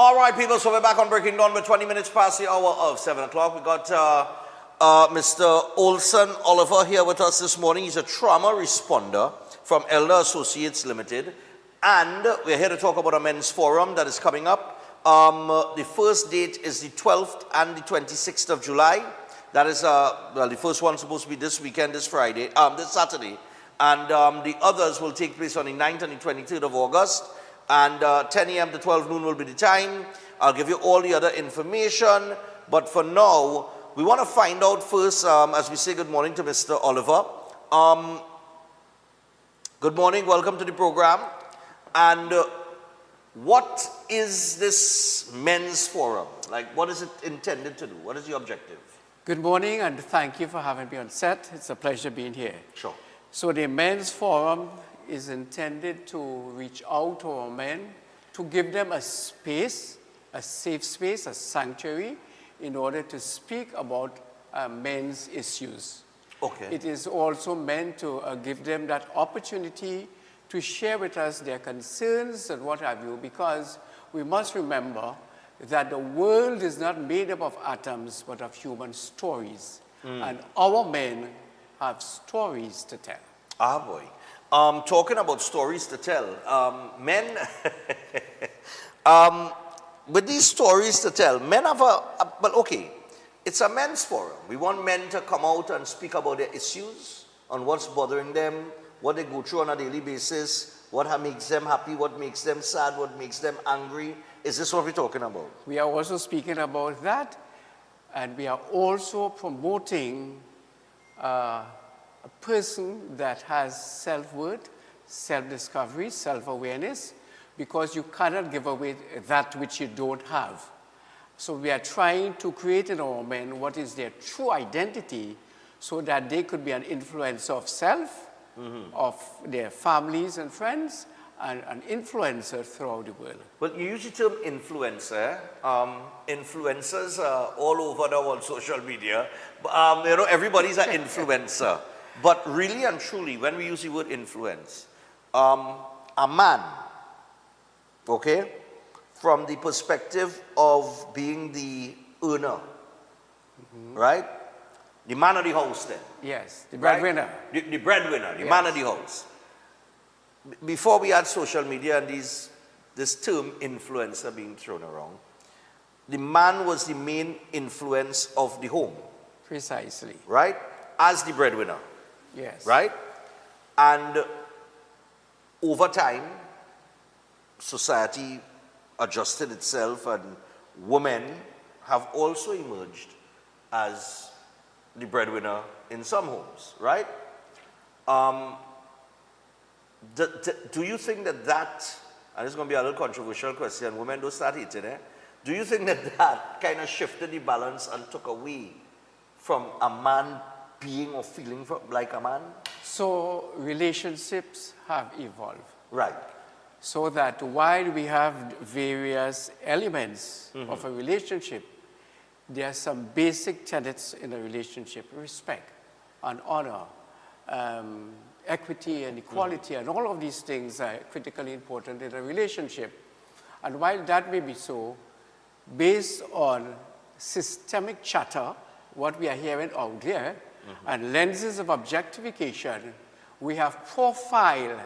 All right, people, so we're back on Breaking Dawn. We're 20 minutes past the hour of 7 o'clock. We got Mr. Olsen Oliver here with us this morning. He's a trauma responder from Elder Associates Limited. And we're here to talk about a men's forum that is coming up. The first date is the 12th and the 26th of July. That is, the first one's supposed to be this weekend, this Saturday. And the others will take place on the 9th and the 23rd of August. And 10 a.m. to 12 noon will be the time. I'll give you all the other information. But for now, we want to find out first, as we say good morning to Mr. Oliver. Good morning, welcome to the program. And what is this men's forum? Like, what is it intended to do? What is the objective? Good morning, and thank you for having me on set. It's a pleasure being here. Sure. So the men's forum is intended to reach out to our men, to give them a space, a safe space, a sanctuary, in order to speak about men's issues. Okay. It is also meant to give them that opportunity to share with us their concerns and what have you, because we must remember that the world is not made up of atoms, but of human stories. And our men have stories to tell. Ah, boy. Talking about stories to tell, men, with these stories to tell, men have but okay, it's a men's forum. We want men to come out and speak about their issues, on what's bothering them, what they go through on a daily basis, what makes them happy, what makes them sad, what makes them angry. Is this what we're talking about? We are also speaking about that, and we are also promoting a person that has self-worth, self-discovery, self-awareness, because you cannot give away that which you don't have. So we are trying to create in our men what is their true identity, so that they could be an influencer of self, of their families and friends, and an influencer throughout the world. Well, you use the term influencer. Influencers are all over now on social media. Everybody's an influencer. But really and truly, when we use the word influence, a man, okay, from the perspective of being the earner, right? The man of the house then. Yes, the breadwinner. Right? The breadwinner, the Yes. man of the house. Before we had social media and this term influencer being thrown around, the man was the main influence of the home. Precisely. Right? As the breadwinner. Yes. Right? And over time, society adjusted itself, and women have also emerged as the breadwinner in some homes, right? Do you think that, and it's going to be a little controversial question, women don't start eating, do you think that kind of shifted the balance and took away from a man being or feeling like a man? So relationships have evolved. Right. So that while we have various elements of a relationship, there are some basic tenets in a relationship: respect and honor, equity and equality, and all of these things are critically important in a relationship. And while that may be so, based on systemic chatter, what we are hearing out there, and lenses of objectification, we have profiled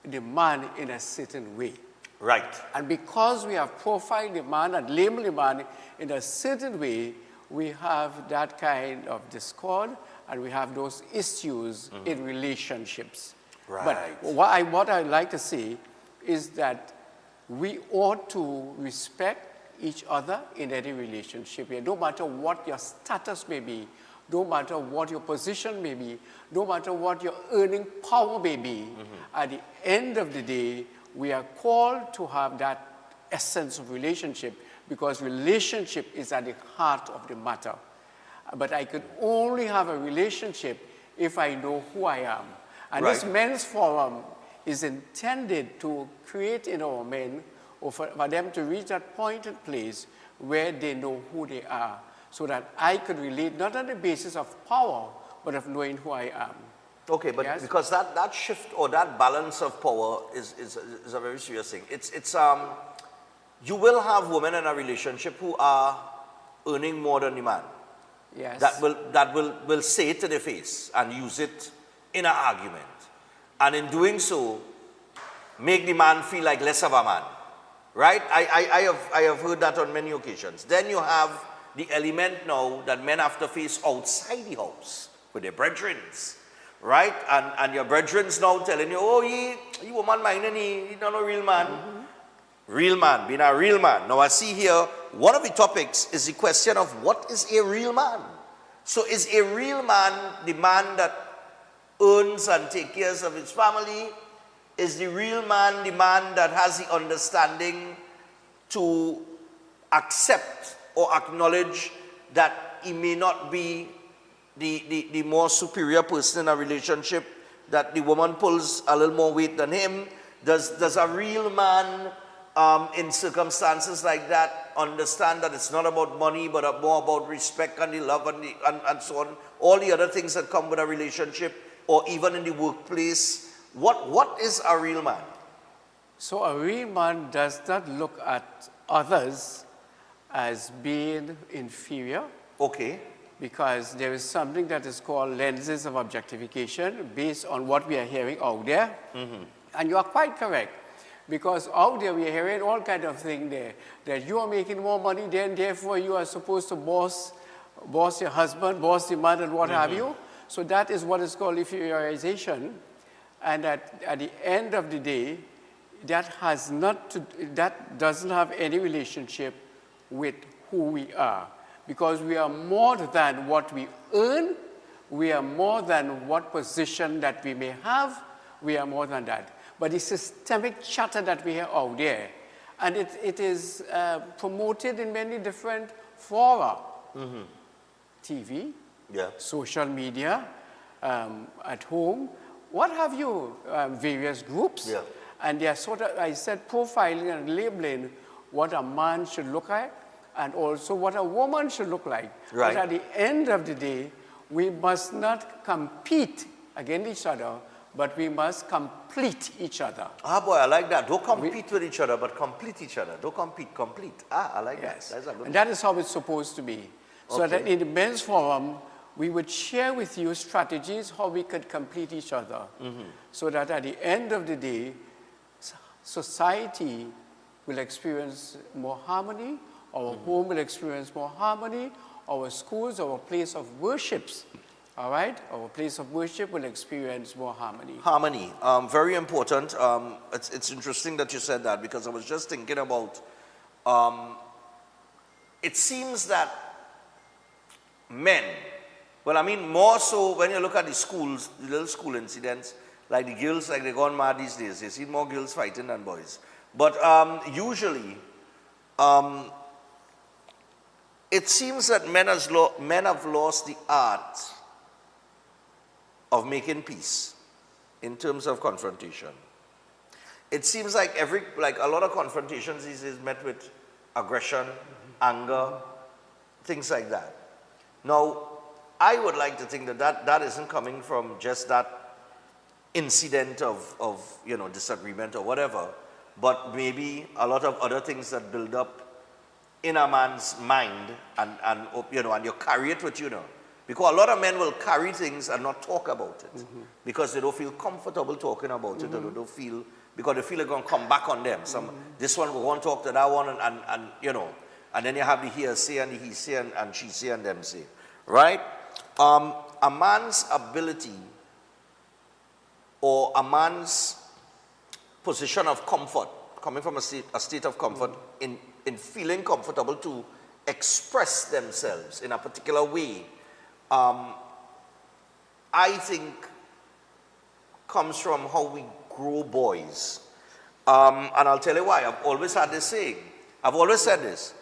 the man in a certain way. Right. And because we have profiled the man and labeled the man in a certain way, we have that kind of discord, and we have those issues in relationships. Right. But what I'd like to say is that we ought to respect each other in any relationship. No matter what your status may be, no matter what your position may be, no matter what your earning power may be, at the end of the day, we are called to have that essence of relationship, because relationship is at the heart of the matter. But I could only have a relationship if I know who I am. And Right. this men's forum is intended to create in our men, or for them to reach that point and place where they know who they are, so that I could relate not on the basis of power, but of knowing who I am. Okay, but Yes? because that shift or that balance of power is a very serious thing. you will have women in a relationship who are earning more than the man. Yes. That will say it to their face and use it in an argument. And in doing so, make the man feel like less of a man. Right? I have heard that on many occasions. Then you have the element now that men have to face outside the house with their brethren. Right? And your brethren's now telling you, oh, he woman minding, he not a real man. Real man, being a real man. Now I see here, one of the topics is the question of what is a real man? So is a real man the man that earns and takes care of his family? Is the real man the man that has the understanding to accept or acknowledge that he may not be the more superior person in a relationship, that the woman pulls a little more weight than him? Does a real man in circumstances like that understand that it's not about money but more about respect and the love and so on, all the other things that come with a relationship, or even in the workplace? What is a real man? So a real man does not look at others as being inferior. Okay. Because there is something that is called lenses of objectification based on what we are hearing out there. And you are quite correct. Because out there we are hearing all kind of things there. That you are making more money, then therefore you are supposed to boss your husband, boss the man, and what have you. So that is what is called inferiorization. And at the end of the day, that doesn't have any relationship with who we are. Because we are more than what we earn, we are more than what position that we may have, we are more than that. But the systemic chatter that we hear out there, and it is promoted in many different fora. TV, social media, at home, what have you, various groups. And they are sort of, I said, profiling and labeling what a man should look like and also what a woman should look like. Right. But at the end of the day, we must not compete against each other, but we must complete each other. Ah, boy, I like that. Don't compete with each other, but complete each other. Don't compete, complete. Ah, I like that. That's a good And that is how it's supposed to be. So that in the men's forum, we would share with you strategies how we could complete each other. So that at the end of the day, society will experience more harmony, our home will experience more harmony, our schools, our place of worships, all right? Our place of worship will experience more harmony. Harmony, very important. It's interesting that you said that, because I was just thinking about, it seems that men, well, I mean more so when you look at the schools, the little school incidents, like the girls, like they're gone mad these days. You see more girls fighting than boys. But usually, it seems that men have lost the art of making peace in terms of confrontation. It seems like a lot of confrontations is met with aggression, anger, things like that. Now, I would like to think that isn't coming from just that incident of disagreement or whatever, but maybe a lot of other things that build up in a man's mind and you carry it with you now. Because a lot of men will carry things and not talk about it because they don't feel comfortable talking about it, or they don't feel, because they feel it's going to come back on them. This one will want to talk to that one, and then you have the he say and the he say and she say and them say, right? A man's ability or a man's position of comfort, coming from a state of comfort, in feeling comfortable to express themselves in a particular way, I think comes from how we grow boys. And I'll tell you why. I've always had this saying. I've always said this.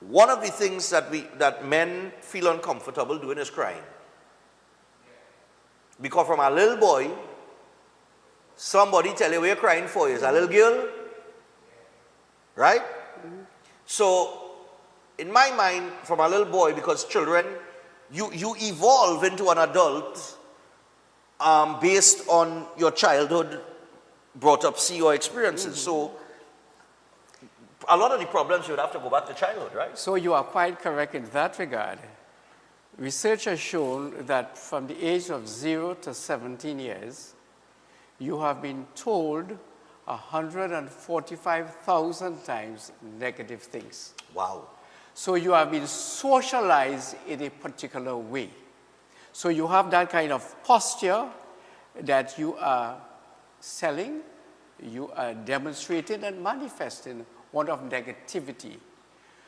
One of the things that men feel uncomfortable doing is crying. Because from a little boy, somebody tell you what you're crying for is a little girl. Right? So, in my mind, from a little boy, because children, you evolve into an adult based on your childhood brought up, see your experiences. So, a lot of the problems you would have to go back to childhood, right? So you are quite correct in that regard. Research has shown that from the age of 0 to 17 years, you have been told 145,000 times negative things. Wow. So you have been socialized in a particular way. So you have that kind of posture that you are selling, you are demonstrating and manifesting one of negativity.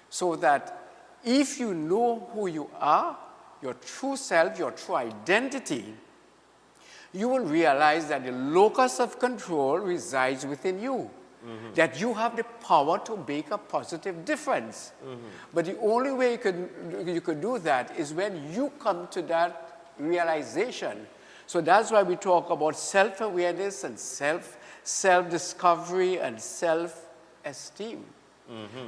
So that if you know who you are, your true self, your true identity, you will realize that the locus of control resides within you. That you have the power to make a positive difference. But the only way you could do that is when you come to that realization. So that's why we talk about self-awareness and self-discovery and self-esteem.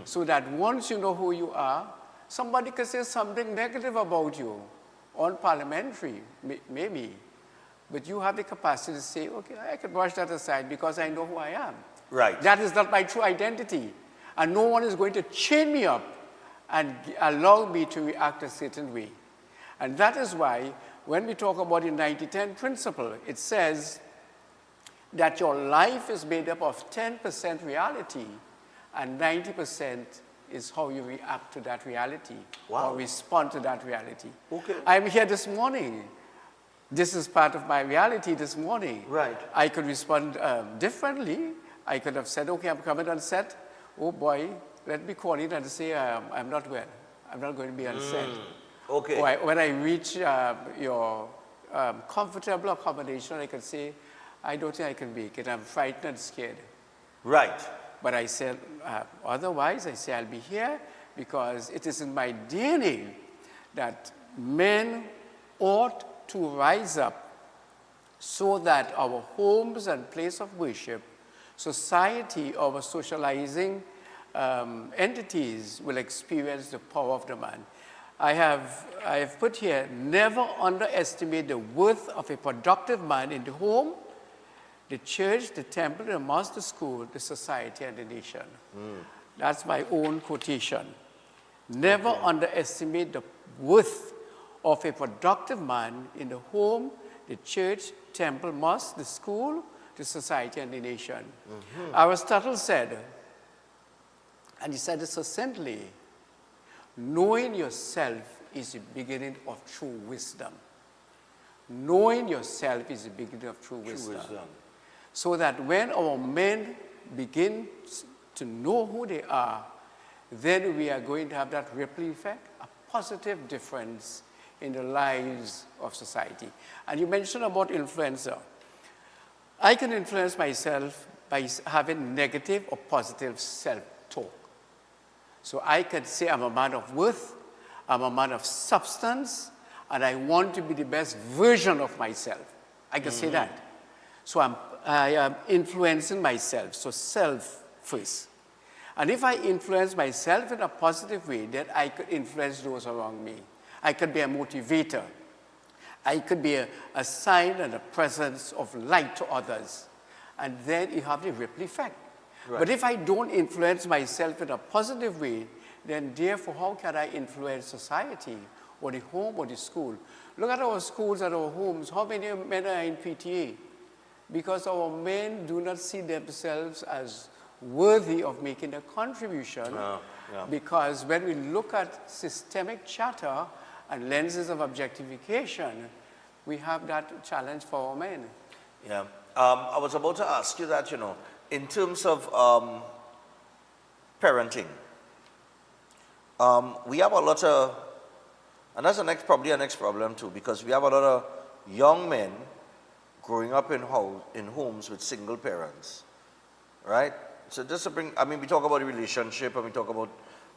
So that once you know who you are, somebody can say something negative about you on parliamentary, maybe. But you have the capacity to say, okay, I can brush that aside because I know who I am. Right. That is not my true identity. And no one is going to chain me up and allow me to react a certain way. And that is why when we talk about the 90-10 principle, it says that your life is made up of 10% reality and 90% is how you react to that reality. Wow. Or respond to that reality. Okay. I'm here this morning. This is part of my reality this morning. Right. I could respond differently. I could have said, okay, I'm coming on set. Oh boy, let me call in and say, I'm not well. I'm not going to be on set. Okay. Or when I reach your comfortable accommodation, I can say, I don't think I can make it. I'm frightened and scared. Right. But I said, otherwise, I say, I'll be here because it is in my DNA that men ought to rise up so that our homes and place of worship, society, our socializing entities will experience the power of the man. I have put here, never underestimate the worth of a productive man in the home, the church, the temple, the mosque, the school, the society, and the nation. That's my own quotation. Never underestimate the worth of a productive man in the home, the church, temple, mosque, the school, the society, and the nation. Aristotle said, and he said it succinctly, knowing yourself is the beginning of true wisdom. Knowing yourself is the beginning of true wisdom. So that when our men begin to know who they are, then we are going to have that ripple effect, a positive difference in the lives of society. And you mentioned about influencer. I can influence myself by having negative or positive self-talk. So I can say I'm a man of worth, I'm a man of substance, and I want to be the best version of myself. I can say that. So I am influencing myself, so self first. And if I influence myself in a positive way, then I could influence those around me. I could be a motivator. I could be a sign and a presence of light to others. And then you have the ripple effect. Right. But if I don't influence myself in a positive way, then therefore how can I influence society or the home or the school? Look at our schools and our homes. How many men are in PTA? Because our men do not see themselves as worthy of making a contribution. Because when we look at systemic chatter and lenses of objectification, we have that challenge for our men. Yeah. I was about to ask you that, in terms of parenting, we have a lot of, and that's probably the next problem too, because we have a lot of young men growing up in homes with single parents, right? So just to bring, we talk about the relationship and we talk about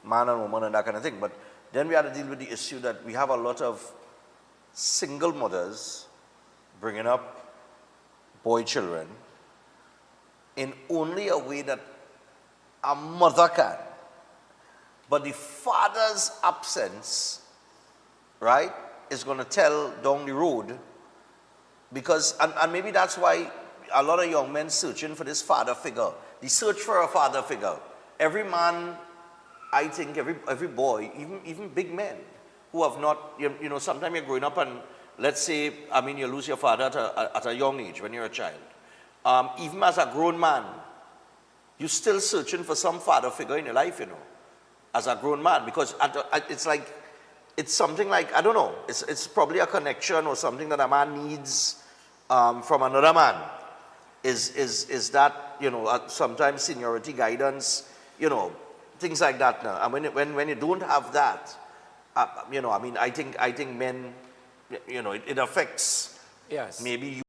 man and woman and that kind of thing, but then we have to deal with the issue that we have a lot of single mothers bringing up boy children in only a way that a mother can. But the father's absence, right, is going to tell down the road because, and maybe that's why a lot of young men searching for this father figure. The search for a father figure every man, I think every boy, even big men who have not, you know, sometimes you're growing up and let's say, I mean, you lose your father at a young age when you're a child. Even as a grown man, you're still searching for some father figure in your life, you know, as a grown man, because it's like, it's something like, I don't know, it's probably a connection or something that a man needs from another man. Is that, you know, sometimes seniority, guidance, you know, things like that now. And when you don't have that, you know, I mean, I think men, you know, it affects Yes. maybe